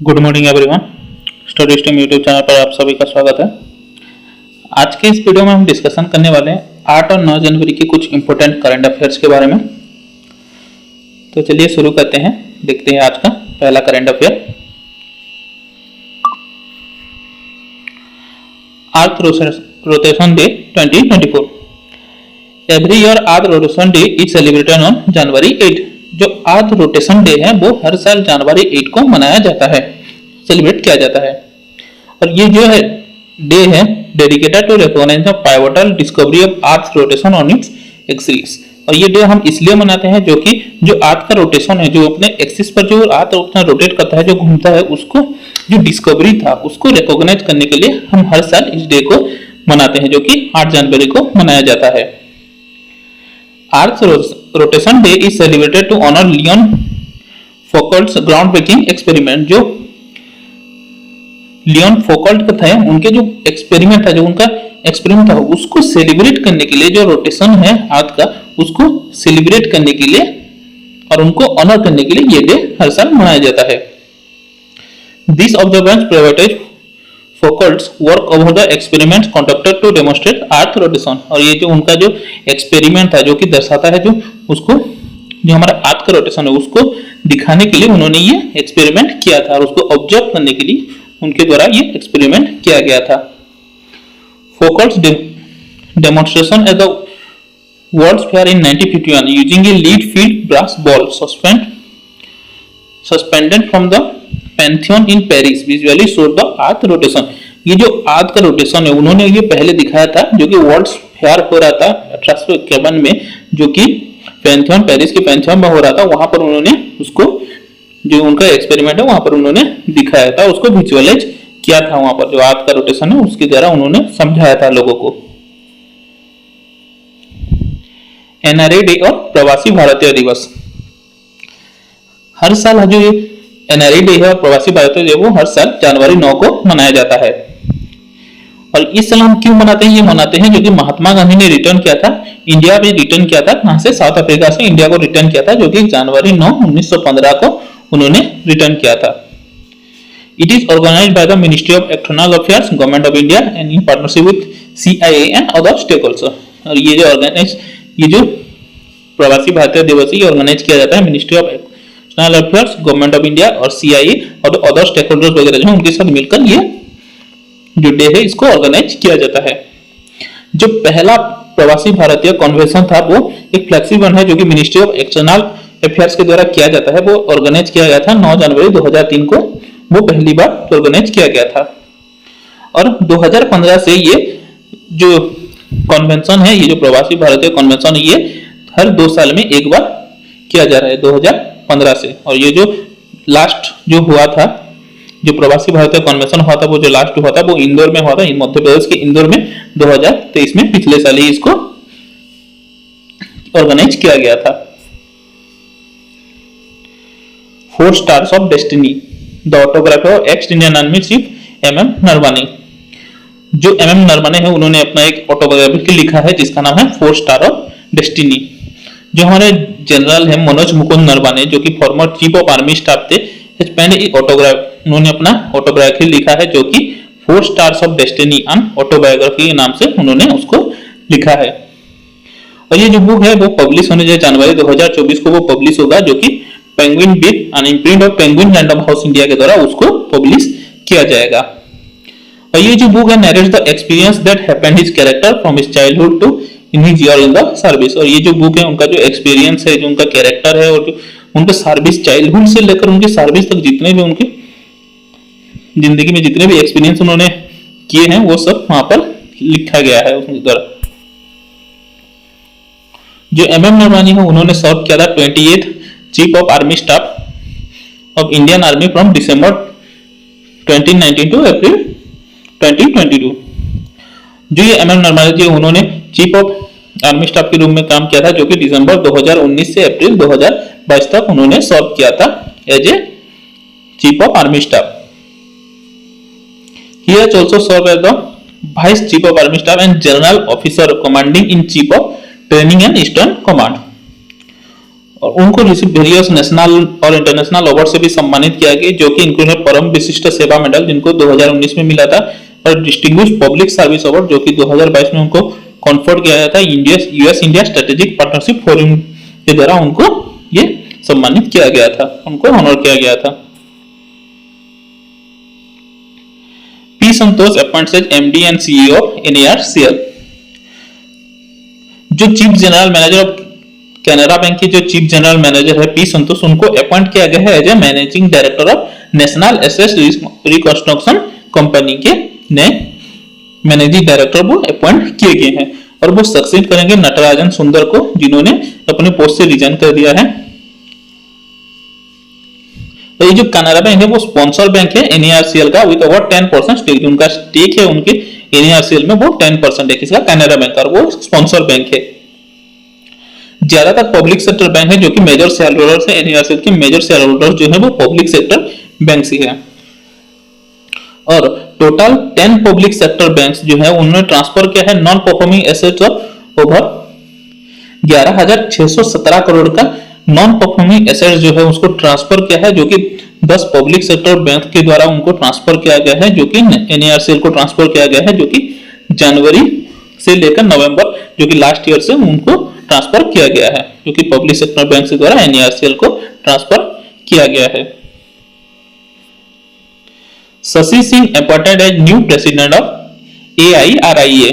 Good morning everyone. Study stream YouTube channel पर आप सभी का स्वागत है। आज के इस वीडियो में हम डिस्कशन करने वाले हैं 8 और 9 जनवरी के कुछ इंपॉर्टेंट करंट अफेयर्स के बारे में। तो चलिए शुरू करते हैं, देखते हैं आज का पहला current affair. Earth rotation day 2024। Every year earth rotation day is celebrated on January 8। जो अर्थ रोटेशन डे है वो हर साल जनवरी 8 को मनाया जाता है, सेलिब्रेट किया जाता है। और ये जो है डे है dedicated to recognise the pivotal discovery of earth rotation on its axis. और ये डे हम इसलिए मनाते हैं जो कि जो अर्थ का रोटेशन है, जो अपने एक्सिस पर जो अर्थ अपना रोटेट करता है, जो घूमता है, उसको जो डिस्कवरी था उसको रिकॉग्नाइज करने के लिए हम हर साल इस डे को मनाते हैं, जो कि 8 जनवरी को मनाया जाता है। Earth rotation day is celebrated to honour Leon Foucault's groundbreaking experiment. जो लियोन फोकल्ट का था, उनके जो एक्सपेरिमेंट था, जो उनका एक्सपेरिमेंट था, उसको सेलिब्रेट करने के लिए, जो रोटेशन है अर्थ का उसको सेलिब्रेट करने के लिए और उनको ऑनर करने के लिए ये डे हर साल मनाया जाता है। This observance prioritise Foucault's work over the experiments conducted to demonstrate Earth rotation. और ये जो उनका जो एक्सपेरिमेंट था, जो कि दर्शाता है जो उसको जो हमारा अर्थ का रोटेशन है उसको दिखाने के लिए उन्होंने ये एक्सपेरिमेंट किया था, और उसको ऑब्जर्व करने के लिए उनके द्वारा ये एक्सपेरिमेंट किया गया था। Foucault's demonstration at the world's fair in 1951 using a lead filled brass ball suspended from the Pantheon in Paris visually showed the Earth rotation. ये जो अर्थ का रोटेशन है उन्होंने ये पहले दिखाया था, जो कि वर्ल्ड्स फेयर हो रहा था 1851 में, जो कि पैंथियन, पेरिस के पैंथियन में हो रहा था। वहां पर उन्होंने उसको जो उनका एक्सपेरिमेंट है वहां पर उन्होंने दिखाया था, उसको विजुअलाइज किया था। वहां पर जो अर्थ का रोटेशन है उसके द्वारा उन्होंने समझाया था लोगों को। एनआरए डे और प्रवासी भारतीय दिवस। हर साल जो ये एनआरए डे है और प्रवासी भारतीय डे वो हर साल जनवरी 9 को मनाया जाता है। और इस साल हम क्यों मनाते हैं? ये मनाते हैं क्योंकि महात्मा गांधी ने रिटर्न किया था, इंडिया भी रिटर्न किया था। कहां से? साउथ अफ्रीका से इंडिया को रिटर्न किया था, जो कि जनवरी 9 1915 को उन्होंने रिटर्न किया था। It is organised by the ministry of external affairs, government of India and in partnership with CIA and other stakeholders. और ये जो प्रवासी भारतीय दिवस ये ऑर्गेनाइज किया जाता है ministry of external affairs, government of India और सीआईए और अदर स्टेकहोल्डर्स वगैरह जो उनके साथ मिलकर ये जो डे है इसको ऑर्गेनाइज किया जाता है। जो पहला प्रवासी भारतीय कन्वेंशन था वो एक फ्लैगशिप वन है, जो कि मिनिस्ट्री ऑफ एक्सटर्नल अफेयर्स के द्वारा किया जाता है। वो ऑर्गेनाइज किया गया था 9 जनवरी 2003 को, वो पहली बार ऑर्गेनाइज किया गया था। और 2015 से ये जो कन्वेंशन है, ये जो प्रवासी भारतीय कन्वेंशन है, ये हर 2 साल में एक बार किया जा रहा है 2015 से। और ये जो लास्ट जो हुआ था, जो प्रवासी भारतीय कन्वेंशन हुआ था, वो जो लास्ट हुआ था वो इंदौर में हुआ था, मध्य प्रदेश के इंदौर में 2023 में, पिछले साल ही इसको ऑर्गेनाइज किया गया था। 4 stars of destiny, the autography of x Indian army chief MM Naravane. जो एमएम नरवाने है उन्होंने अपना एक ऑटोबायोग्राफी लिखा है जिसका नाम है 4 स्टार ऑफ डेस्टिनी। जो हमारे जनरल है मनोज मुकुंद नरवाने, जो कि former chief of army staff थे, उन्होंने अपना ऑटोबायोग्राफी लिखा है, जो कि 4 stars of destiny and autobiography के नाम से उन्होंने उसको लिखा है। और ये जो बुक है वो पब्लिश होने जा जनवरी 2024 को वो पब्लिश होगा, जो कि Penguin with an imprint of Penguin Random House India के द्वारा उसको पब्लिश किया जाएगा। और ये जो बुक है narrates the experience that happened his character from his childhood to in his year in the service. और ये जो बुक है उनका जो एक्सपीरियंस है, जो उनका कैरेक्टर है, और जो उनका सर्विस, चाइल्डहुड से लेकर उनके सर्विस तक जितने भी उनके जिंदगी में जितने भी एक्सपीरियंस उन्होंने किए हैं वो सब वहां पर लिखा गया है उनके द्वारा। जो एमएम नरवानी है उन्होंने सर्व किया था 28th chief of army staff of Indian army from December 2019 to April 2022। जो ये एमएम नरवानी जी उन्होंने चीफ ऑफ आर्मी स्टाफ के रूप में काम किया था, जो कि दिसंबर 2019 से अप्रैल 2022 तक उन्होंने सर्व किया था as a chief of army staff. He has also served as the Vice Chief of Army Staff and General Officer Commanding in Chief of Training and Eastern Command। और उनको वेरियस नेशनल और international award से भी सम्मानित किया गया, जो कि इंक्लूड परम विशिष्ट सेवा मेडल जिनको 2019 में मिला था, और डिस्टिंग्विश्ड पब्लिक सर्विस अवार्ड जो कि 2022 में उनको कॉन्फर्ड किया गया था US India strategic partnership forum के द्वारा उनको ये सम्मानित किया गया था, उनको ऑनर किया गया था। P Santosh appoints as MD and CEO of NARCL। जो chief general manager of Canara bank के जो चीफ जनरल मैनेजर है पी संतोष, उनको अपॉइंट किया गया है as a managing director of national asset reconstruction company के नए मैनेजिंग डायरेक्टर वो अपॉइंट किए गए हैं, और वो सक्सीड करेंगे नटराजन सुंदर को, जिन्होंने अपने पोस्ट से रिजाइन कर दिया है। तो ये जो कैनरा बैंक है वो स्पॉन्सर बैंक है NARCL का विद ओवर 10% स्टेक, उनका स्टेक है उनके NARCL में वो 10% है किसका, कैनरा बैंक का, और वो स्पॉन्सर बैंक है। ज्यादातर पब्लिक सेक्टर बैंक है जो कि मेजर शेयर होल्डर्स है NARCL के मेजर शेयर होल्डर्स जो है वो पब्लिक सेक्टर बैंक ही है, और टोटल 10 पब्लिक सेक्टर बैंक्स जो है उन्होंने ट्रांसफर किया है non performing assets of over 11,617 crore का नॉन परफॉर्मिंग एसेट्स जो है उसको ट्रांसफर किया है, जो कि 10 पब्लिक सेक्टर बैंक के द्वारा उनको ट्रांसफर किया गया है, जो कि NARCL को ट्रांसफर किया गया है, जो कि जनवरी से लेकर नवंबर जो कि लास्ट ईयर से उनको ट्रांसफर किया गया है, जो कि पब्लिक सेक्टर बैंक के द्वारा NARCL को ट्रांसफर किया गया है। Shashi Singh appointed as new president of AIRIA।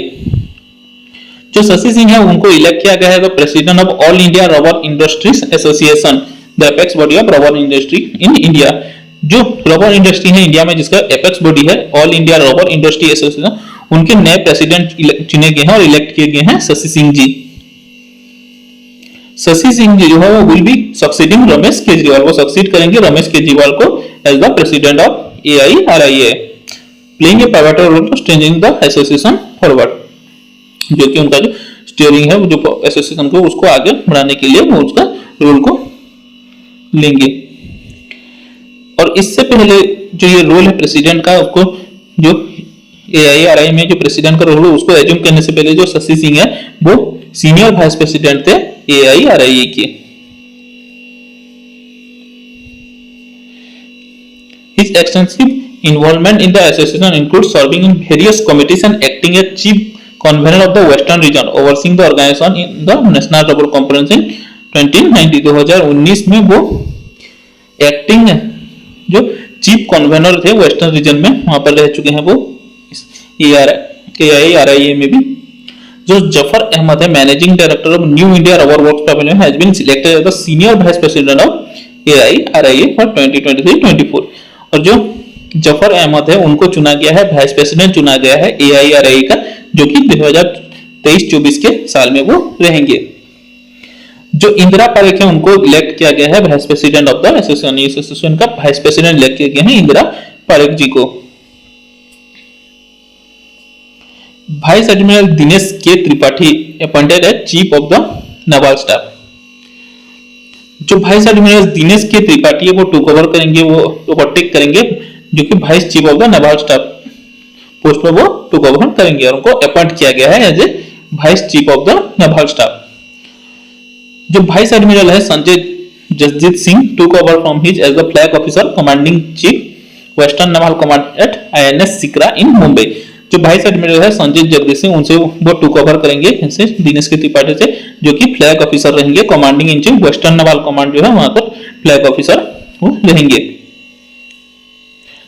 जो शशि सिंह है उनको इलेक्ट किया गया है the president of all India rubber industries association, the apex body of rubber industry in India. जो रबर इंडस्ट्री है इंडिया में जिसका एपेक्स बॉडी है all India rubber industry association, उनके नए प्रेसिडेंट चुने गए हैं और इलेक्ट किए गए हैं शशि सिंह जी। शशि सिंह जी जो है वो will be succeeding Ramesh Kejriwal, वो सक्सीड करेंगे रमेश केजरीवाल को as the president of AIRIA, playing a pivotal role to strengthening the association forward. जो कि उनका जो स्टीयरिंग है वो जो एसोसिएशन को उसको आगे बढ़ाने के लिए वो उसका रोल को लेंगे। और इससे पहले जो ये रोल है प्रेसिडेंट का, उसको जो AIRIA में जो प्रेसिडेंट का रोल है उसको एज्यूम करने से पहले जो शशि सिंह है वो सीनियर वाइस प्रेसिडेंट थे AIRIA के। His extensive involvement in the association includes serving in various committees and acting as chief convener of the Western region, overseeing the organization in the National Rubber Conference in 2019। 2019 में वो acting जो chief convener थे western region में, वहां पर रह चुके हैं वो AIRIA में भी। जो जफर अहमद है managing director of New India Rubber Works pavilion has been selected as the senior vice president of AIRIA for 2023-24। और जो जफर अहमद है उनको चुना गया है, वाइस प्रेसिडेंट चुना गया है AIRIA का, जो कि 2023-24 के साल में वो रहेंगे। जो इंदिरा पारेख है उनको इलेक्ट किया गया है vice president of the association का वाइस प्रेसिडेंट इलेक्ट किए गए हैं इंदिरा पारेख जी को। Vice admiral Dinesh K Tripathi appointed as chief of the naval staff. जो vice admiral Dinesh K Tripathi है वो टुक ओवर करेंगे, वो ओवरटेक करेंगे, जो कि vice chief of the naval staff post पर वो टुक ओवर करेंगे, और उनको अपॉइंट किया गया है as a vice chief of the naval staff. जो वाइस एडमिरल है Sanjay Jasjit Singh took over from his as the flag officer commanding chief western naval command at INS Shikra in Mumbai. जो वाइस एडमिरल है संजय जगदीश सिंह, उनसे वो टुक ओवर करेंगे इनसे दिनेश के त्रिपाठी से, जो कि फ्लैग ऑफिसर रहेंगे, commanding in chief western naval command जो है वहां पर फ्लैग ऑफिसर वो रहेंगे।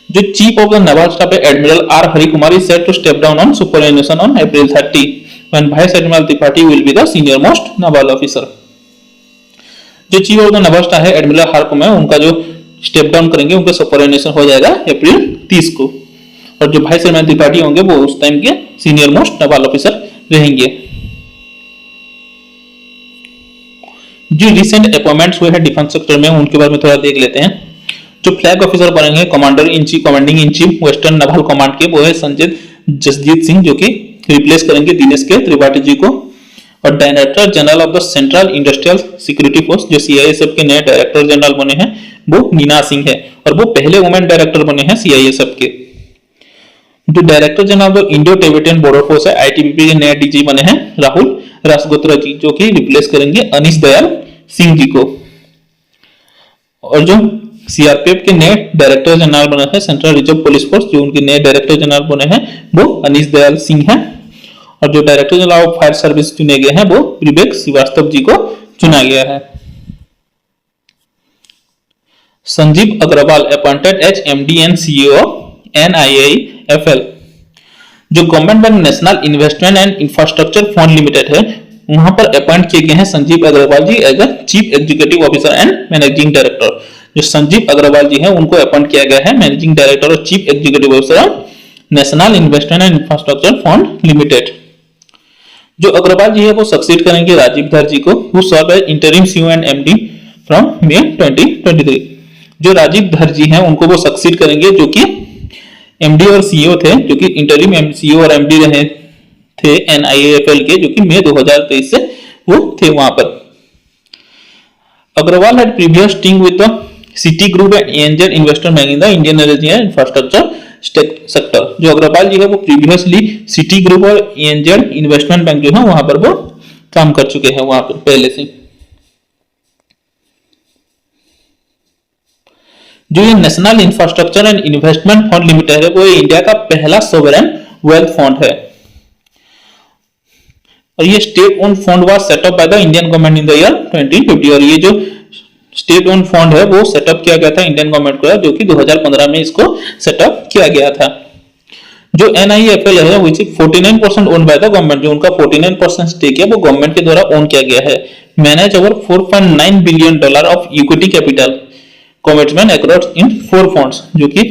जो chief of the naval staff है admiral R Harikumar is set to step down on superannuation on April 30 when vice admiral Tripathi will be the senior most naval officer. जो chief of the naval staff है admiral Harkumar, उनका जो step down करेंगे उनका superannuation हो जाएगा अप्रैल 30 को, और जो वाइस एडमिरल त्रिपाठी होंगे वो उस टाइम के सीनियर मोस्ट नावल ऑफिसर रहेंगे। जो रिसेंट अपॉइंटमेंट्स हुए हैं डिफेंस सेक्टर में उनके बारे में थोड़ा देख लेते हैं। जो फ्लैग ऑफिसर बनेंगे commander in chief commanding in chief western naval command के, वो है संजय जसजीत सिंह, जो कि रिप्लेस करेंगे दिनेश के त्रिपाठी जी को। और director general of the central industrial security force जो CISF के नए डायरेक्टर जनरल बने हैं वो नीना सिंह है, और वो पहले वुमेन डायरेक्टर बने हैं CISF के। जो director general of Indo Tibetan border force है ITBP के नए DG बने हैं राहुल रासगोत्रा जी, जो कि रिप्लेस करेंगे अनीश दयाल सिंह जी को। और जो सीआरपीएफ के नए डायरेक्टर जनरल बने हैं सेंट्रल रिजर्व पुलिस फोर्स, जो उनके नए डायरेक्टर जनरल बने हैं वो अनीश दयाल सिंह हैं। और जो director general of fire service चुने गए हैं वो विवेक श्रीवास्तव जी को चुना गया है। Sanjeev Agarwal appointed as MD and CEO NIAFL। जो government bank national investment and infrastructure fund limited है, वहां पर अपॉइंट किए गए हैं Sanjeev Agarwal ji as chief executive officer and managing director. जो संजीव अग्रवाल जी हैं उनको अपॉइंट किया गया है मैनेजिंग डायरेक्टर और chief executive officer national investment and infrastructure fund limited. जो अग्रवाल जी है वो सक्सीड करेंगे राजीव धर जी को, who serve as interim CEO and MD from May 2023। जो राजीव धर जी हैं उनको वो सक्सीड करेंगे जो कि एमडी और सीईओ थे, जो कि इंटरिम सीईओ और एमडी रहे थे NIAFL के, जो कि मई 2023 से वो थे वहां पर। Agarwal had previous stint with the City Group and angel investor bank in the Indian energy and infrastructure sector। जो अग्रवाल जी है वो प्रीवियसली सिटी ग्रुप और एंजल इन्वेस्टमेंट बैंक जो है वहां पर वो काम कर चुके हैं वहां पर पहले से। जो ये national infrastructure and investment fund limited है वो इंडिया का पहला सोवरेन वेल्थ फंड है और ये state own fund was set up by the Indian government in the year 2050। और ये जो स्टेट ओन फंड है वो सेटअप किया गया था इंडियन गवर्नमेंट को, जो कि 2015 में इसको सेटअप किया गया था। जो NIAFL है which is 49% owned by the government, जो उनका 49% स्टेक है वो गवर्नमेंट के द्वारा ओन किया गया है। Manage over $4.9 billion of equity capital commitment across in 4 funds, जो कि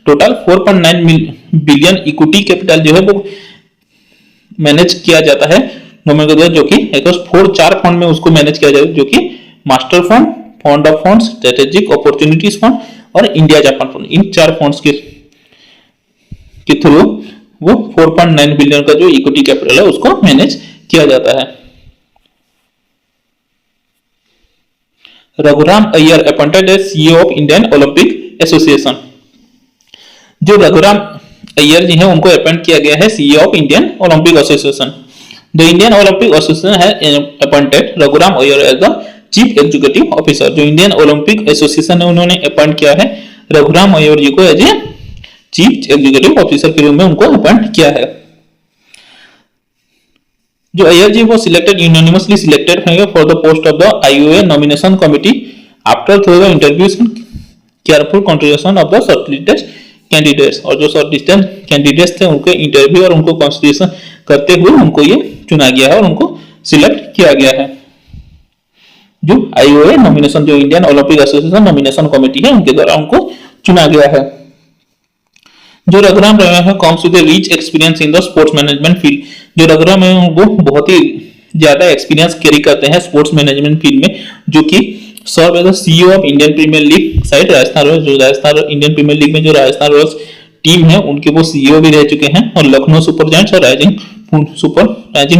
टोटल 4.9 बिलियन इक्विटी कैपिटल जो है वो मैनेज किया जाता है गवर्नमेंट के द्वारा, जो कि अक्रॉस 4 फंड में उसको मैनेज किया जाता है, जो कि master fund, fund of funds, strategic opportunities fund और इंडिया जापान फंड। इन 4 फंड्स के थ्रू वो 4.9 बिलियन का जो इक्विटी कैपिटल है उसको मैनेज किया जाता है। Raghuram Iyer appointed as CEO of Indian Olympic association. जो रघुराम अय्यर जी हैं उनको अपॉइंट किया गया है CEO of Indian Olympic association. The Indian Olympic association has appointed Raghuram Iyer as the chief executive officer. जो इंडियन ओलंपिक एसोसिएशन है उन्होंने अपॉइंट किया है रघुराम अय्यर जी को as a chief executive officer के रूप में उनको अपॉइंट किया है। जो अय्यर जी वो सिलेक्टेड यूनानिमसली सिलेक्टेड हैं for the post of the IOA nomination committee after through the interviews and careful consideration of the shortlisted candidates. और जो शॉर्टलिस्टेड कैंडिडेट्स थे उनके इंटरव्यू और उनको कंसिडरेशन करते हुए उनको ये चुना गया है और उनको सिलेक्ट किया गया है। जो IOA नॉमिनेशन, जो Indian Olympic association nomination committee है, उनके द्वारा उनको चुना गया है। जो रघुराम रहे हैं comes with rich experience in the sports management field. जो रघुराम है वो बहुत ही ज्यादा एक्सपीरियंस कैरी करते हैं स्पोर्ट्स मैनेजमेंट फील्ड में, जो कि serve as CEO of Indian premier league side Rajasthan royals. जो राजस्थान इंडियन प्रीमियर लीग में जो राजस्थान रॉयल्स टीम है उनके वो सीईओ भी रह चुके हैं, और लखनऊ सुपर जायंट्स और राइजिंग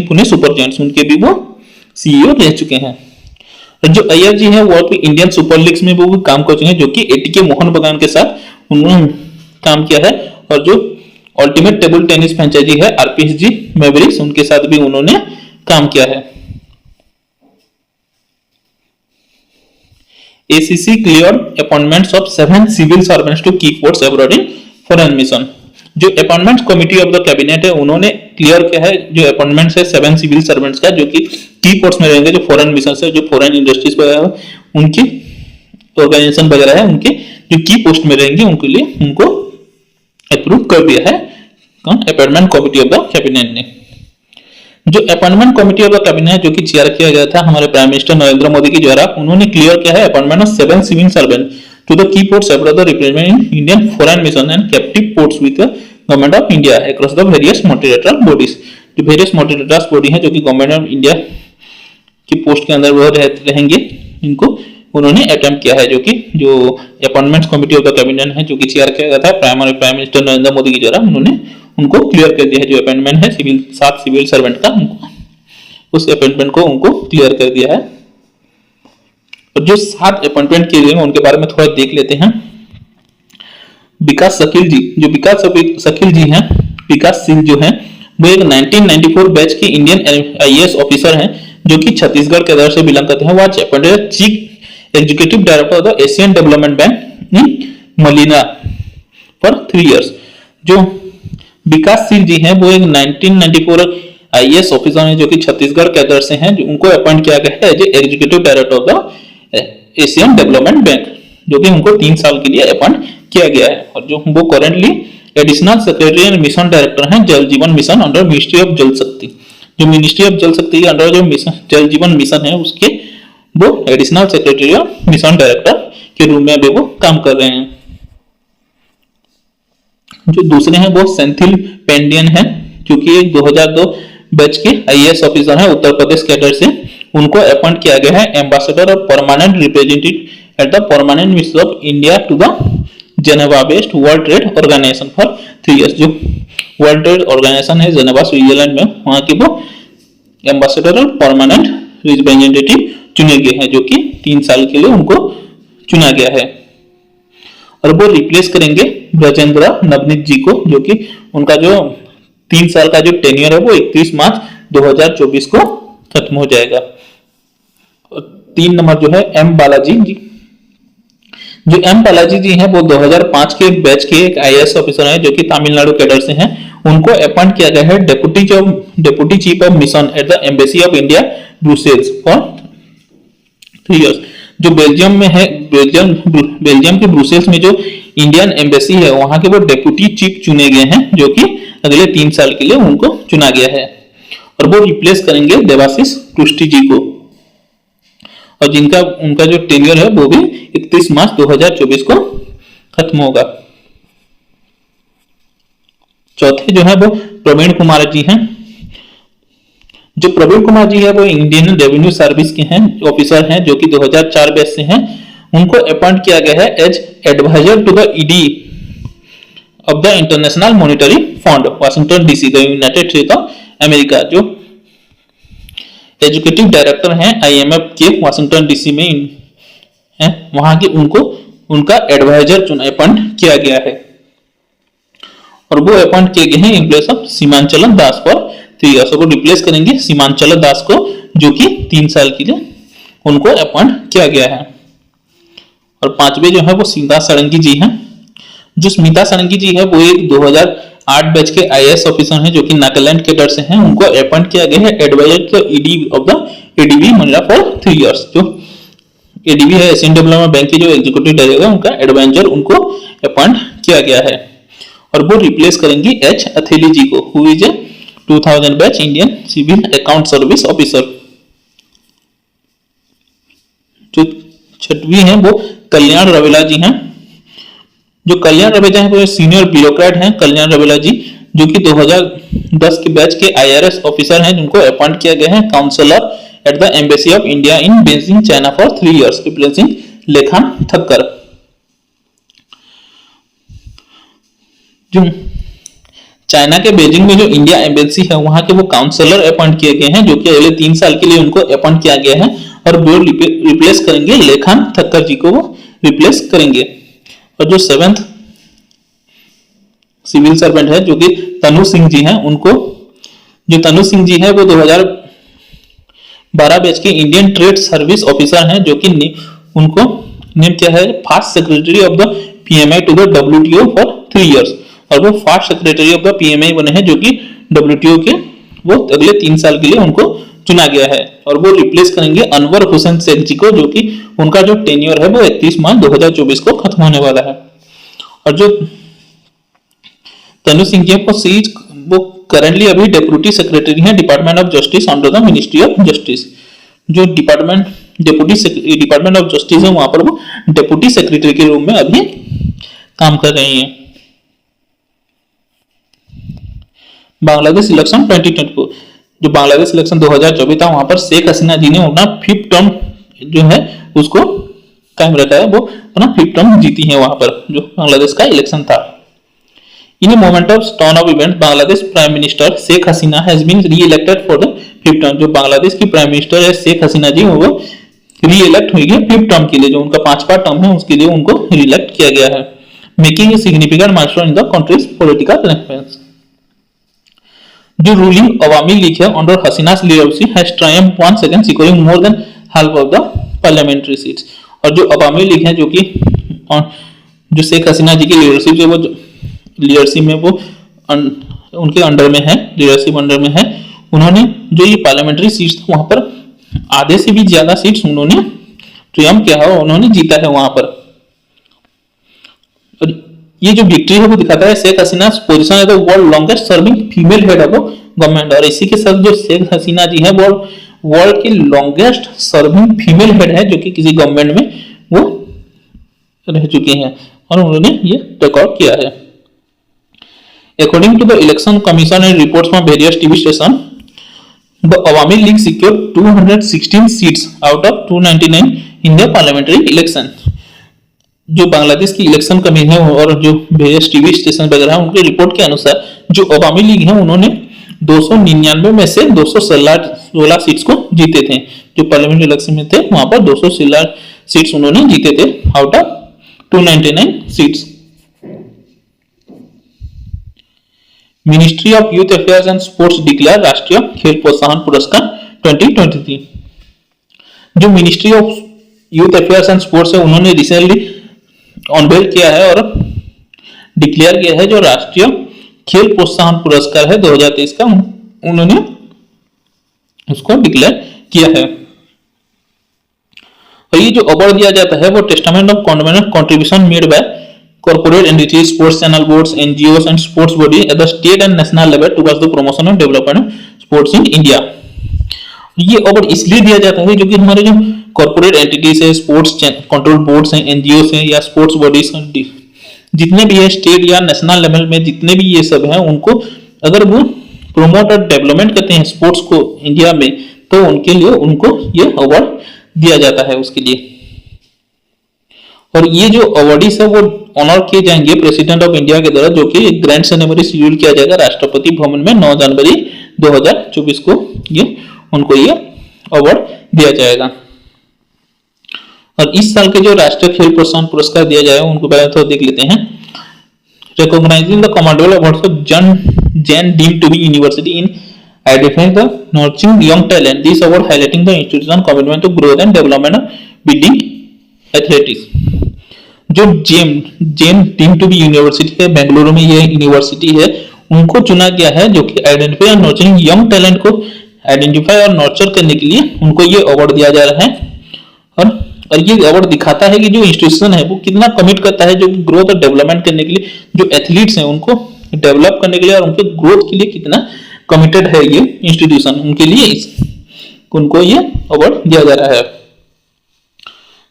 पुणे सुपर जायंट्स उनके भी वो सीईओ रह चुके हैं। जो अय्यर जी है वो इंडियन सुपर लीग्स में वो काम कर चुके हैं, जो कि ATK मोहन बगान के साथ उन्होंने काम किया है। और जो अल्टीमेट टेबल टेनिस फ्रेंचाइजी है RPG मैवरिक्स, उनके साथ भी उन्होंने काम किया है। ACC cleared appointments of 7 civil servants to key posts abroad in foreign mission। जो appointment committee of the cabinet है उन्होंने क्लियर किया है जो अपॉइंटमेंट्स है 7 सिविल सर्वेंट्स का, जो कि की पोस्ट में रहेंगे, जो फॉरेन मिशन से, जो फॉरेन इंडस्ट्रीज वगैरह उनकी ऑर्गेनाइजेशन वगैरह है उनके जो की पोस्ट में रहेंगे उनके लिए उनको अप्रूव कर दिया है कौन, appointment committee of the cabinet ने। जो appointment committee of the cabinet जो कि चेयर किया गया था हमारे प्राइम मिनिस्टर नरेंद्र मोदी के द्वारा, उन्होंने क्लियर किया है appointment of 7 civil servant to the की posts abroad the representation in Indian foreign mission and captive ports with the government of India across the various multilateral bodies. जो वेरियस मल्टीलेटरल बॉडी है जो कि government of India की post के अंदर वो रहेंगे, इनको उन्होंने अटेम्प्ट किया है। जो कि जो appointments committee of the cabinet है जो कि चेयर किया गया था प्राइम मिनिस्टर नरेंद्र मोदी के द्वारा, उन्होंने उनको क्लियर कर दिया है। जो अपॉइंटमेंट है 7 सिविल सर्वेंट का, उनको उस अपॉइंटमेंट को उनको क्लियर कर दिया है। और जो 7 अपॉइंटमेंट किए गए उनके बारे में थोड़ा देख लेते हैं। विकास शकील जी, जो विकास शकील जी हैं, विकास सिंह जो हैं, वो एक 1994 बैच के इंडियन IAS ऑफिसर हैं जो कि छत्तीसगढ़ के अंदर से बिलोंग करते हैं। वो आज appointed chief executive director of the Asian development bank in Malina for 3 years। जो विकासशील जी हैं वो एक 1994 आईएएस ऑफिसर हैं जो कि छत्तीसगढ़ कैडर से हैं, जो उनको अपॉइंट किया गया है as executive director of the Asian development bank, जो कि उनको 3 साल के लिए अपॉइंट किया गया है। और जो वो currently additional secretary and mission director हैं जल जीवन मिशन अंडर मिनिस्ट्री ऑफ जल शक्ति। जो मिनिस्ट्री ऑफ जल शक्ति के अंडर जो मिशन जल जीवन मिशन है उसके वो additional secretary of mission director के रूप में अभी वो काम कर रहे हैं। जो दूसरे हैं वो सेंथिल पेंडियन है, जो कि 2002 बैच के आईएएस ऑफिसर हैं उत्तर प्रदेश कैडर से। उनको अपॉइंट किया गया है एम्बेसडर और permanent representative at the permanent mission of India to the Geneva based world trade organisation for 3 years। जो वर्ल्ड ट्रेड ऑर्गेनाइजेशन है जेनेवा स्विट्जरलैंड में, वहां के वो एम्बेसडर और परमानेंट रिप्रेजेंटेटिव चुने गए हैं, जो कि 3 साल के लिए उनको चुना गया है। और वो रिप्लेस करेंगे ब्रजेंद्र नवनीत जी को, जो कि उनका जो 3 साल का जो टेन्योर है वो 31 मार्च 2024 को खत्म हो जाएगा। और 3 नंबर जो है एम बालाजी जी। जो एम बालाजी जी हैं वो 2005 के बैच के एक आईएएस ऑफिसर हैं जो कि तमिलनाडु कैडर से हैं। उनको अपॉइंट किया गया है deputy chief of mission eight the embassy of India Brussels for 3 years। जो बेल्जियम में है, बेल्जियम के ब्रुसेल्स में जो इंडियन एम्बेसी है वहां के वो डेप्यूटी चीफ चुने गए हैं, जो कि अगले 3 साल के लिए उनको चुना गया है। और वो रिप्लेस करेंगे देवाशीष टुस्टी जी को, और जिनका उनका जो टेन्योर है वो भी 31 मार्च 2024 को खत्म होगा। चौथे जो है वो प्रवीण कुमार जी हैं। जो प्रवीण कुमार जी है वो इंडियन रेवेन्यू सर्विस के हैं ऑफिसर हैं, जो कि 2004 बैच से हैं। उनको अपॉइंट किया गया है as adviser to the ED of the international monetary fund Washington DC the united state of America. जो एजुकेटिव डायरेक्टर हैं आईएमएफ के वाशिंगटन डीसी में हैं, वहां के उनको उनका एडवाइजर चुना अपॉइंट किया गया है। और वो अपॉइंट किए गए हैं in place of Seemanchalan Das for 3 years। वो रिप्लेस करेंगे सीमांचलन दास को, जो कि 3 साल के लिए उनको अपॉइंट किया गया है। और 5वें जो है वो स्मिता सारंगी जी हैं। जो स्मिता सारंगी जी है वो एक 2008 बैच के आईएएस ऑफिसर हैं, जो कि नागालैंड कैडर से हैं। उनको अपॉइंट किया गया है adviser to ED of the ADB Manila for 3 years। जो एडीबी है एशियन डेवलपमेंट बैंक की जो एग्जीक्यूटिव डायरेक्टर है उनका एडवाइजर उनको अपॉइंट किया गया है। और वो रिप्लेस करेंगी एच अथेली जी को, who is a 2000 batch Indian civil account service officer. जो 6वीं है वो कल्याण रवेला जी हैं। जो कल्याण रवेला है वो सीनियर ब्यूरोक्रेट हैं कल्याण रवेला जी, जो कि 2010 के बैच के आईआरएस ऑफिसर हैं, जिनको अपॉइंट किया गया है counsellor at the embassy of India in Beijing China for 3 years, replacing Lekhan Thakkar. जो चाइना के बीजिंग में जो इंडिया एम्बेसी है वहां के वो काउंसलर अपॉइंट किए गए हैं, जो कि अगले 3 साल के लिए उनको अपॉइंट किया गया है। और वो रिप्लेस करेंगे लेखान ठक्कर जी को, वो रिप्लेस करेंगे। और जो 7th सिविल सर्वेंट है जो कि तनु सिंह जी हैं, उनको जो तनु सिंह जी है वो 2012 बैच के इंडियन ट्रेड सर्विस ऑफिसर हैं, जो कि उनको नेम क्या है first secretary of the PMI to the WTO for 3 years। और वो first secretary of the PMI बने हैं, जो कि डब्ल्यूटीओ के वो अगले 3 साल के लिए उनको चुना गया है। और वो रिप्लेस करेंगे अनवर हुसैन शेख जी को, जो कि उनका जो टेन्योर है वो 31 मार्च 2024 को खत्म होने वाला है। और जो तनु सिंह जी वो करेंटली अभी डेप्यूटी सेक्रेटरी हैं department of justice under the ministry of justice. जो डिपार्टमेंट ऑफ जस्टिस है वहां पर वो डेप्यूटी सेक्रेटरी के रूप में अभी काम कर रही हैं। बांग्लादेश इलेक्शन 2024, जो बांग्लादेश इलेक्शन 2024 था वहां पर शेख हसीना जी ने अपना 5th टर्म जो है उसको कायम रखा है, वो अपना 5th टर्म जीती है वहां पर जो बांग्लादेश का इलेक्शन था। In a moment of turn of event Bangladesh prime minister Sheikh Hasina has been re-elected for the 5th term. जो बांग्लादेश की प्राइम मिनिस्टर है शेख हसीना जी वो री-इलेक्ट हुई है 5th टर्म के लिए, जो उनका 5वां टर्म है उसके लिए उनको री-इलेक्ट किया गया है, making a significant milestone in the country's political arrangements. जो रूलिंग अवामी लीग है under Hasina's leadership has triumphed once again, securing more than half of the parliamentary seats। और जो अवामी लीग है, जो शेख हसीना जी की लीडरशिप है, वो लीडरशिप में वो उनके अंडर में है, लीडरशिप अंडर में है, उन्होंने जो ये पार्लियामेंट्री सीट्स वहां पर आधे से भी ज्यादा सीट्स उन्होंने ट्रियम्फ किया है, उन्होंने जीता है वहां पर। और ये जो विक्ट्री है वो दिखाता है शेख हसीना पोजीशन है the world longest serving female head of government. और इसी के साथ जो शेख हसीना जी है वो वर्ल्ड की लॉन्गेस्ट सर्विंग फीमेल हेड है जो कि किसी गवर्नमेंट में वो रह चुके हैं और उन्होंने ये रिकॉर्ड किया है। According to the election commission and reports from various TV station, the Awami league secured 216 seats out of 299 in the parliamentary election. जो बांग्लादेश की इलेक्शन कमीशन है और जो वेरियस टीवी स्टेशन वगैरह है उनके रिपोर्ट के अनुसार जो अवामी लीग है उन्होंने 299 में से 216 सीट्स को जीते थे। जो पार्लियामेंट इलेक्शन में थे वहां पर 216 सीट्स उन्होंने जीते थे out of 299 seats. Ministry of youth affairs and sports declare राष्ट्रीय खेल प्रोत्साहन पुरस्कार 2023। जो ministry of youth affairs and sports है उन्होंने रिसेंटली अनवेल किया है और डिक्लेयर किया है जो राष्ट्रीय खेल प्रोत्साहन पुरस्कार है 2023 का, उन्होंने उसको डिक्लेयर किया है। और ये जो अवार्ड दिया जाता है वो testament of contribution made by corporate entities, sports channel boards, NGOs and sports body at the state and national level towards the promotion and development of sports in India। ये अवार्ड इसलिए दिया जाता है जो कि हमारे जो कॉर्पोरेट एंटिटीज है, स्पोर्ट्स कंट्रोल बोर्ड्स हैं, एनजीओस हैं या स्पोर्ट्स बॉडीज जितने भी है स्टेट या नेशनल लेवल में जितने भी ये सब हैं उनको अगर वो प्रोमोट और डेवलपमेंट करते हैं स्पोर्ट्स को इंडिया में तो उनके लिए उनको ये अवार्ड दिया जाता है उसके लिए। और ये जो अवार्डीज है वो ऑनर किए जाएंगे प्रेसिडेंट ऑफ इंडिया के द्वारा जो कि एक ग्रैंड सेरेमनी शेड्यूल किया जाएगा राष्ट्रपति भवन में 9 जनवरी 2024 को उनको ये अवार्ड दिया जाएगा। और इस साल के जो राष्ट्रीय खेल प्रोत्साहन पुरस्कार दिया जाएगा उनको पहले तो देख लेते हैं। Recognising the commendable awards of Jain deemed to be university in identifying the nurturing young talent, this award highlighting the institution commitment to growth and development of building athletics. जो Jain deemed to be university है बेंगलुरु में ये university है उनको चुना गया है जो कि आइडेंटिफाई और नर्चरिंग यंग टैलेंट को आइडेंटिफाई और नर्चर करने के लिए उनको ये अवार्ड दिया जा रहा है। और ये अवार्ड दिखाता है कि जो इंस्टीट्यूशन है वो कितना कमिट करता है जो ग्रोथ और डेवलपमेंट करने के लिए, जो एथलीट्स हैं उनको डेवलप करने के लिए और उनके ग्रोथ के लिए कितना कमिटेड है ये इंस्टीट्यूशन, उनके लिए उनको ये अवार्ड दिया जा रहा है।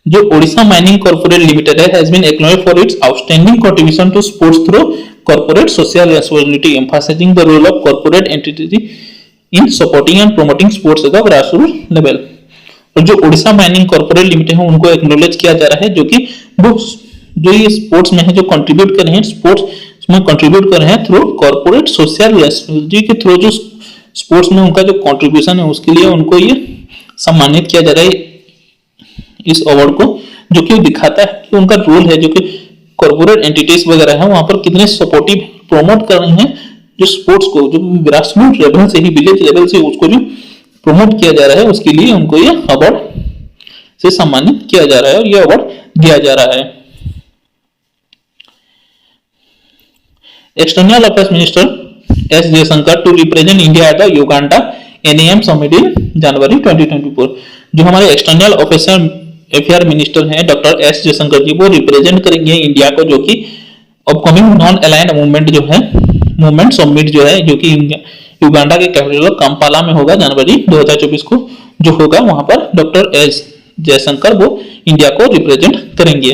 जो ओडिशा माइनिंग कॉर्पोरेट लिमिटेड है has been acknowledged for its outstanding contribution to sports through corporate social responsibility, emphasising the role of corporate entity in supporting and promoting sports at the grassroot level. और जो Odisha mining corporate limited है उनको acknowledge किया जा रहा है जो कि वो जो ये स्पोर्ट्स में है जो कंट्रीब्यूट कर रहे हैं स्पोर्ट्स में कंट्रीब्यूट कर रहे हैं थ्रू कॉर्पोरेट सोशल रिस्पांसिबिलिटी के थ्रू जो स्पोर्ट्स में उनका जो कंट्रीब्यूशन है उसके लिए उनको ये सम्मानित किया जा रहा है इस अवार्ड को, जो कि दिखाता है कि उनका रोल है जो कि कॉर्पोरेट एंटिटीज वगैरह है वहां पर कितने सपोर्टिव प्रोमोट कर रहे हैं जो स्पोर्ट्स को, जो ग्रासरूट लेवल से ही विलेज लेवल से उसको जो प्रमोट किया जा रहा है उसके लिए उनको ये अवार्ड से सम्मानित किया जा रहा है और ये अवार्ड दिया जा रहा है। External affairs minister S Jaishankar to represent India at the Uganda NAM summit in January 2024। जो हमारे एक्सटर्नल अफेयर मिनिस्टर हैं डॉक्टर एस जयशंकर जी वो रिप्रेजेंट करेंगे इंडिया को जो कि upcoming non aligned movement summit जो है जो कि युगांडा के कैपिटल कंपाला में होगा जनवरी 2024 को जो होगा वहां पर डॉक्टर एस जयशंकर वो इंडिया को रिप्रेजेंट करेंगे।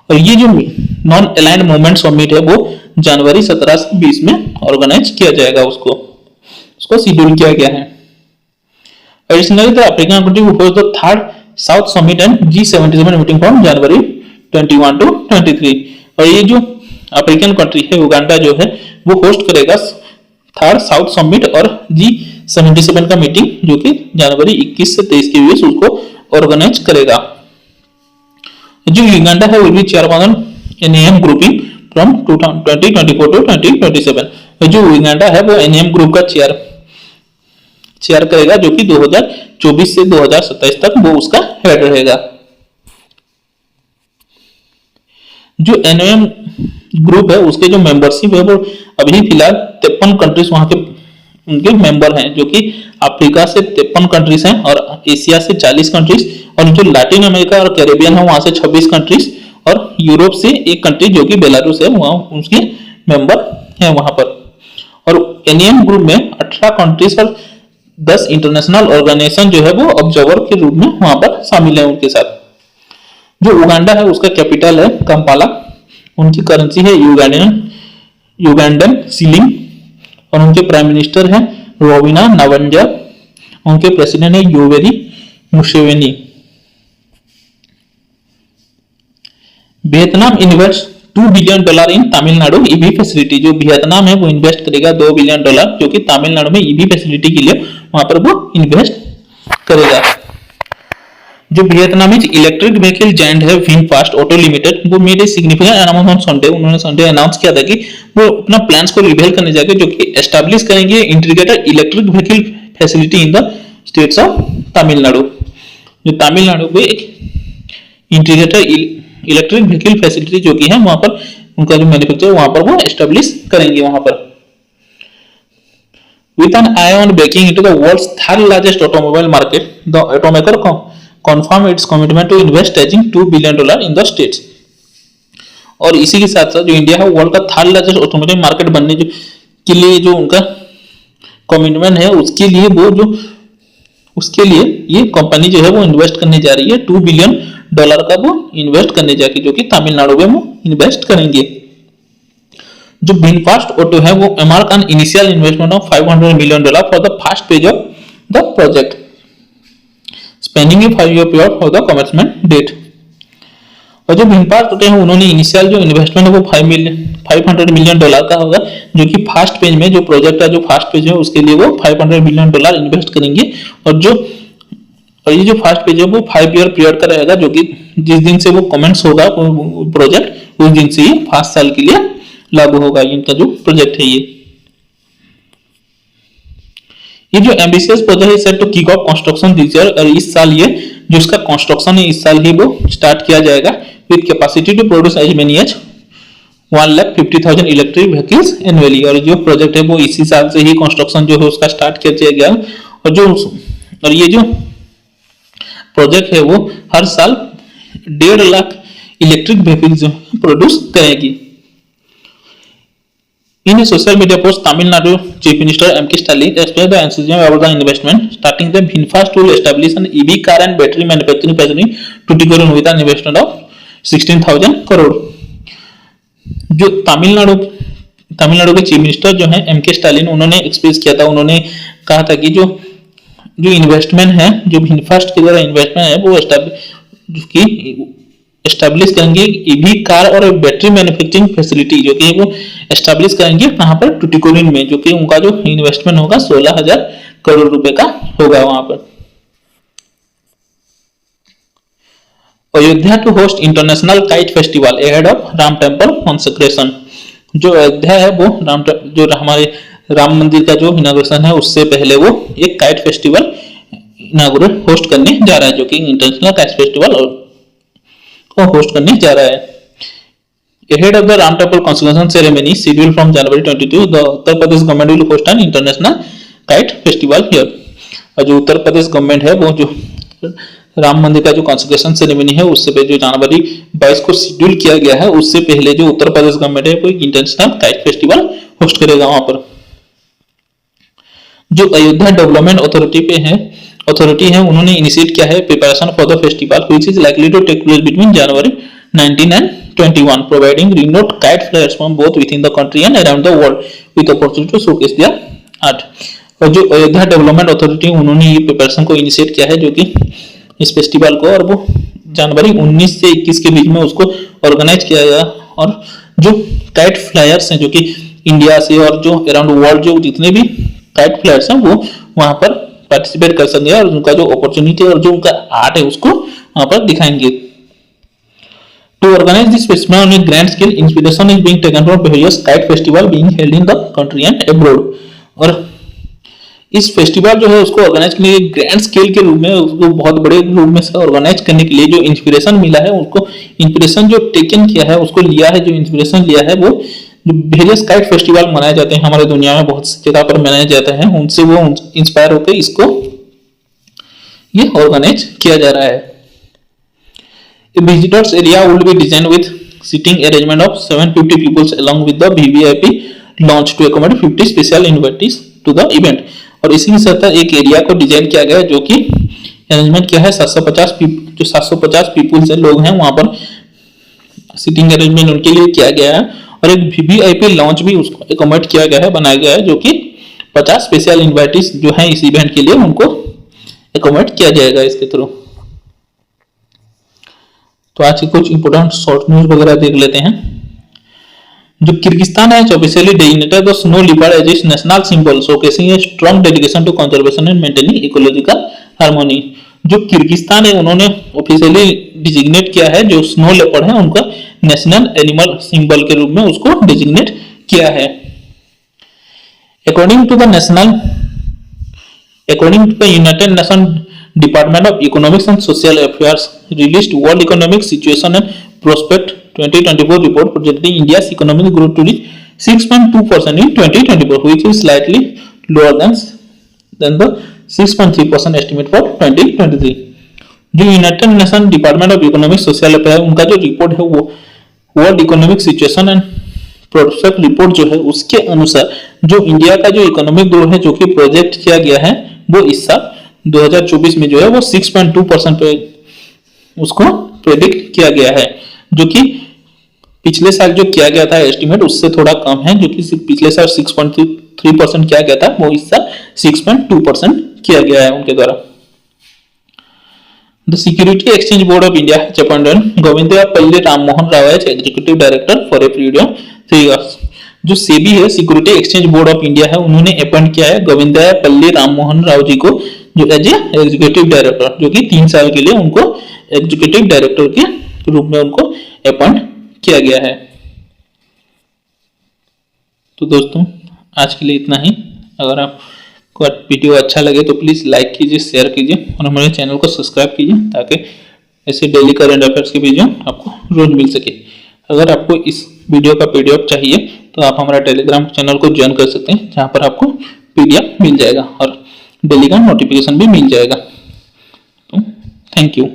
और ये जो नॉन अलाइंड मूवमेंट समिट है वो जनवरी 17 से 20 में ऑर्गेनाइज किया जाएगा, उसको शेड्यूल किया गया है। Additionally, the African country will host the third South Summit and G77 meeting from January 21 to 23। और ये जो अफ्रीकन कंट्री है युगांडा जो है वो होस्ट करेगा थर्ड साउथ समिट और G77 का मीटिंग जो कि जनवरी 21 से 23 के बीच उसको ऑर्गेनाइज करेगा। जो युगांडा है वो भी chairman NAM grouping from 2024 to 2027। जो युगांडा है वो NAM ग्रुप का चेयर करेगा जो कि 2024 से 2027 तक वो उसका हेड रहेगा। जो एनओएम ग्रुप है उसके जो मेंबरशिप है वो अभी फिलहाल 53 कंट्रीज वहां के उनके मेंबर हैं, जो कि अफ्रीका से 53 कंट्रीज हैं और एशिया से 40 कंट्रीज, और जो लैटिन अमेरिका और कैरेबियन है वहां से 26 कंट्रीज, और यूरोप से एक कंट्री जो कि बेलारूस है वहां उसके मेंबर हैं वहां पर। और एनएम ग्रुप में 18 कंट्रीज और 10 इंटरनेशनल ऑर्गेनाइजेशन जो है वो ऑब्जर्वर के रूप में वहां पर शामिल है उनके साथ। जो उगांडा है उसका कैपिटल है कंपाला, उनकी करेंसी है युगांडन सिलिंग, और उनके प्राइम मिनिस्टर हैं रोविना नावंजा, उनके प्रेसिडेंट है Yoweri Museveni. Vietnam invest $2 billion in Tamil Nadu EV facility. जो वियतनाम है वो इन्वेस्ट करेगा $2 बिलियन, जो कि तमिलनाडु में ईवी फैसिलिटी के लिए वहां पर वो इन्वेस्ट करेगा। जो वियतनामीज इलेक्ट्रिक व्हीकल जायंट है विनफास्ट ऑटो लिमिटेड, वो made a significant announcement on Sunday. उन्होंने संडे अनाउंस किया था कि वो अपना प्लान्स को रिवील करने जाके जो कि एस्टैब्लिश करेंगे integrated electric vehicle facility in the states of Tamil Nadu. जो तमिलनाडु में एक इंटीग्रेटेड इलेक्ट्रिक व्हीकल फैसिलिटी जो कि है वहां पर उनका जो मैन्युफैक्चर वहां पर वो एस्टैब्लिश करेंगे वहां पर। With an eye on breaking into the world's third largest automobile market, the automaker confirmed its commitment to invest $2 billion in the states। और इसी के साथ साथ जो इंडिया है वर्ल्ड का थर्ड लार्जेस्ट ऑटोमोबाइल मार्केट बनने के लिए जो उनका कमिटमेंट है उसके लिए ये कंपनी जो है वो इन्वेस्ट करने जा रही है $2 बिलियन का वो इन्वेस्ट करने जाके, जो कि तमिलनाडु में वो इन्वेस्ट करेंगे। जो विनफास्ट ऑटो है वो earmark an initial investment of $500 million for the first phase of the project spanning a 5 year period for the commencement date. और जो विनफास्ट ऑटो है उन्होंने इनिशियल जो इन्वेस्टमेंट है वो $500 मिलियन का होगा, जो कि फर्स्ट पेज में जो प्रोजेक्ट है जो फर्स्ट पेज है उसके लिए वो $500 मिलियन इन्वेस्ट करेंगे। और ये जो फर्स्ट पेज है वो 5 ईयर पीरियड का रहेगा, जो कि जिस दिन से वो कमेंट्स होगा प्रोजेक्ट उस दिन से ही 5 साल के लिए लागू होगा इनका जो प्रोजेक्ट है। ये जो एम्बिशियस प्रोजेक्ट है set to kick off construction this year, और इस साल ये जो इसका कंस्ट्रक्शन है इस साल ही वो स्टार्ट किया जाएगा with capacity to produce as many as 1,50,000 electric vehicles annually. और जो प्रोजेक्ट है वो इसी साल से ही कंस्ट्रक्शन जो है उसका स्टार्ट किया गया। और ये जो प्रोजेक्ट है वो हर साल 1.5 लाख इलेक्ट्रिक व्हीकल्स प्रोड्यूस करेगी। In a social media post, Tamil Nadu Chief Minister M.K. Stalin expressed the enthusiasm about the investment, starting the VinFast to establish an EV car and battery manufacturing facility to Tuticorin with an investment of 16,000 crore। जो तमिलनाडु के chief minister जो है M.K. Stalin, उन्होंने express किया था, उन्होंने कहा था कि जो इन्वेस्टमेंट है जो VinFast के द्वारा इन्वेस्टमेंट है वो एस्टैब्लिश करेंगे ईवी कार और बैटरी मैन्युफैक्चरिंग फैसिलिटी, जो कि वो एस्टैब्लिश करेंगे कहां पर टुटिकोरिन में, जो कि उनका जो इन्वेस्टमेंट होगा 16,000 करोड़ रुपए का होगा वहां पर। Ayodhya to host international kite festival ahead of Ram temple consecration. जो अयोध्या है वो जो हमारे राम मंदिर का जो इनॉग्रेशन है उससे पहले वो एक काइट फेस्टिवल इनॉग्रेट होस्ट करने जा रहा है, जो कि इंटरनेशनल काइट फेस्टिवल को होस्ट करने जा रहा है। Ahead of the Ram Temple consecration ceremony scheduled from January 22, the Uttar Pradesh government will host an international kite festival here। और जो उत्तर प्रदेश गवर्नमेंट है वो जो राम मंदिर का जो कंसेक्रेशन सेरेमनी है उससे पहले जो जनवरी 22 को शेड्यूल किया गया है उससे पहले जो उत्तर प्रदेश गवर्नमेंट है वो इंटरनेशनल काइट फेस्टिवल होस्ट करेगा वहां पर। जो अयोध्या डेवलपमेंट अथॉरिटी है उन्होंने इनिशिएट किया है preparation for the festival which is likely to take place between January 19 and 21, providing remote kite flyers from both within the country and around the world with opportunity to showcase their art। और जो Ayodhya development authority उन्होंने ये preparation को initiate किया है जो कि इस फेस्टिवल को, और वो जनवरी 19 से 21 के बीच में उसको ऑर्गेनाइज किया गया। और जो काइट फ्लायर्स हैं जो कि इंडिया से और जो अराउंड वर्ल्ड जो जितने भी काइट फ्लायर्स हैं वो वहां पर पार्टिसिपेट कर सकेंगे और उनका जो अपॉर्चुनिटी और जो उनका आर्ट है उसको वहां पर दिखाएंगे। To organize this festival on a grand scale, inspiration is being taken from various kite festival being held in the country and abroad। और इस फेस्टिवल जो है उसको ऑर्गेनाइज करने के ग्रैंड स्केल के रूप में, उसको बहुत बड़े रूप में से ऑर्गेनाइज करने के लिए जो इंस्पिरेशन मिला है, उसको इंस्पिरेशन जो टेकन किया है, उसको लिया है, जो इंस्पिरेशन लिया है, वो जो वेरियस काइट फेस्टिवल मनाए जाते हैं हमारे दुनिया में, बहुत सी जगह पर मनाए जाते हैं, उनसे वो इंस्पायर होकर इसको ये ऑर्गेनाइज किया जा रहा है। Visitors area would be design with seating arrangement of 750 peoples along with the VVIP lounge to accommodate 50 special invitees to the event. और इसी के साथ एक एरिया को डिजाइन किया गया है जो कि अरेंजमेंट किया है 750 पीपल्स लोग हैं वहां पर सीटिंग अरेंजमेंट उनके लिए किया गया है। और एक वीवीआईपी लॉन्च भी उसको अकोमोडेट किया गया है, बनाया गया है, जो कि 50 स्पेशल इनवाइटीज जो हैं इस इवेंट के लिए उनको अकोमोडेट किया जाएगा इसके थ्रू। तो आज की कुछ इंपोर्टेंट शॉर्ट न्यूज वगैरह देख लेते हैं। जो किर्गिस्तान है officially designated the snow leopard as its national symbol, showcasing a strong dedication to conservation and maintaining ecological harmony. जो किर्गिस्तान है उन्होंने ऑफिशियली डिजिग्नेट किया है जो स्नो लेपर्ड है उनका नेशनल एनिमल सिंबल के रूप में उसको डिजिग्नेट किया है। According to the united nation department of economics and social affairs released world economic situation and prospect 2024 report projecting India's economic growth to reach 6.2% in 2024, which is slightly lower than the 6.3% estimate for 2023. जो United nation department of economic social affair उनका जो report है वो world economic situation and prospect report जो है उसके अनुसार जो इंडिया का जो इकोनॉमिक ग्रोथ है जो कि प्रोजेक्ट किया गया है वो इस साल 2024 में जो है वो 6.2% पे उसको प्रेडिक्ट किया गया है, जो कि पिछले साल जो किया गया था एस्टिमेट उससे थोड़ा कम है, जो कि पिछले साल 6.3% किया गया था वो इस साल 6.2% किया गया है उनके द्वारा। The securities exchange board of India has appointed Govindayapalli Rammohan Rao as executive director for a period of 3 years। जो सेबी है security exchange board of India है उन्होंने अपॉइंट किया है गोविंदयापल्ली राममोहन राव जी को जो एज एग्जीक्यूटिव डायरेक्टर, जो कि 3 साल के लिए उनको एग्जीक्यूटिव डायरेक्टर के रूप में उनको अपॉइंट किया गया है। तो दोस्तों आज के लिए इतना ही। अगर आपको वीडियो अच्छा लगे तो प्लीज़ लाइक कीजिए, शेयर कीजिए और हमारे चैनल को सब्सक्राइब कीजिए ताकि ऐसे डेली करंट अफेयर्स की वीडियो आपको रोज मिल सके। अगर आपको इस वीडियो का पीडीएफ चाहिए तो आप हमारा टेलीग्राम चैनल को ज्वाइन कर सकते हैं जहाँ पर आपको पीडीएफ मिल जाएगा और डेली का नोटिफिकेशन भी मिल जाएगा। तो थैंक यू।